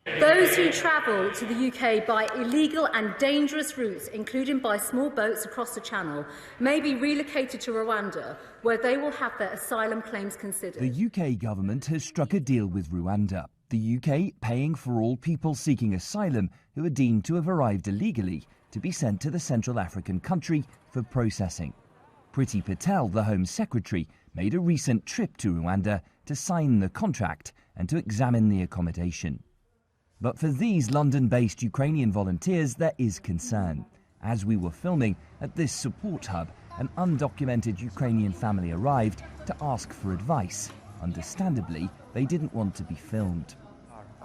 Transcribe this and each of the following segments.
Those who travel to the UK by illegal and dangerous routes, including by small boats across the Channel, may be relocated to Rwanda, where they will have their asylum claims considered. The UK government has struck a deal with Rwanda, the UK paying for all people seeking asylum who are deemed to have arrived illegally to be sent to the Central African country for processing. Priti Patel, the Home Secretary, made a recent trip to Rwanda to sign the contract and to examine the accommodation. But for these London-based Ukrainian volunteers, there is concern. As we were filming at this support hub, an undocumented Ukrainian family arrived to ask for advice. Understandably, they didn't want to be filmed.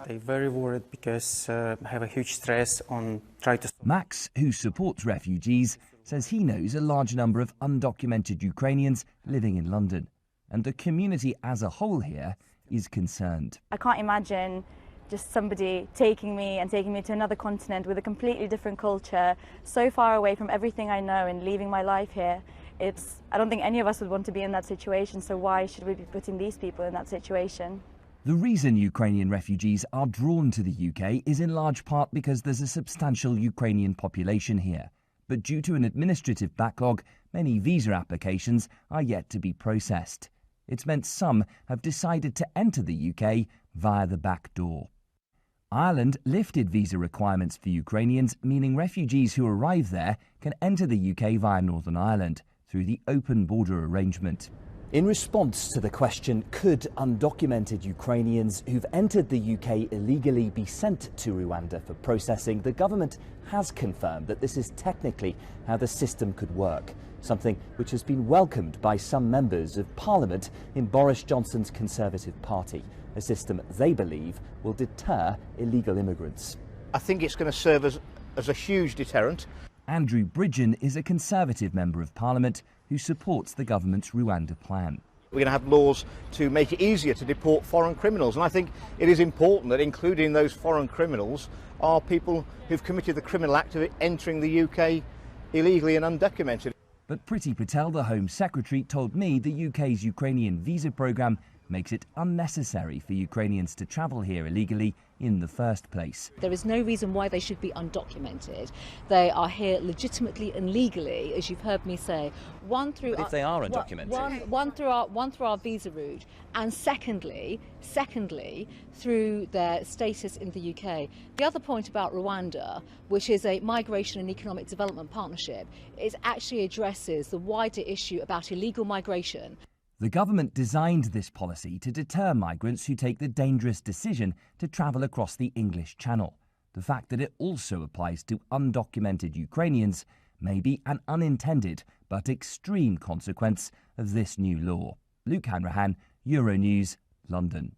They're very worried because have a huge stress on trying to... Max, who supports refugees, says he knows a large number of undocumented Ukrainians living in London, and the community as a whole here is concerned. I can't imagine just somebody taking me to another continent with a completely different culture, so far away from everything I know and leaving my life here. I don't think any of us would want to be in that situation, so why should we be putting these people in that situation? The reason Ukrainian refugees are drawn to the UK is in large part because there's a substantial Ukrainian population here. But due to an administrative backlog, many visa applications are yet to be processed. It's meant some have decided to enter the UK via the back door. Ireland lifted visa requirements for Ukrainians, meaning refugees who arrive there can enter the UK via Northern Ireland through the open border arrangement. In response to the question, could undocumented Ukrainians who've entered the UK illegally be sent to Rwanda for processing, the government has confirmed that this is technically how the system could work, something which has been welcomed by some members of Parliament in Boris Johnson's Conservative Party, a system they believe will deter illegal immigrants. I think it's going to serve as a huge deterrent. Andrew Bridgen is a Conservative Member of Parliament who supports the government's Rwanda plan. We're going to have laws to make it easier to deport foreign criminals, and I think it is important that included in those foreign criminals are people who've committed the criminal act of entering the UK illegally and undocumented. But Priti Patel, the Home Secretary, told me the UK's Ukrainian visa programme makes it unnecessary for Ukrainians to travel here illegally in the first place. There is no reason why they should be undocumented. They are here legitimately and legally, as you've heard me say. One through if they are undocumented, one through our visa route, and secondly, through their status in the UK. The other point about Rwanda, which is a migration and economic development partnership, it actually addresses the wider issue about illegal migration. The government designed this policy to deter migrants who take the dangerous decision to travel across the English Channel. The fact that it also applies to undocumented Ukrainians may be an unintended but extreme consequence of this new law. Luke Hanrahan, Euronews, London.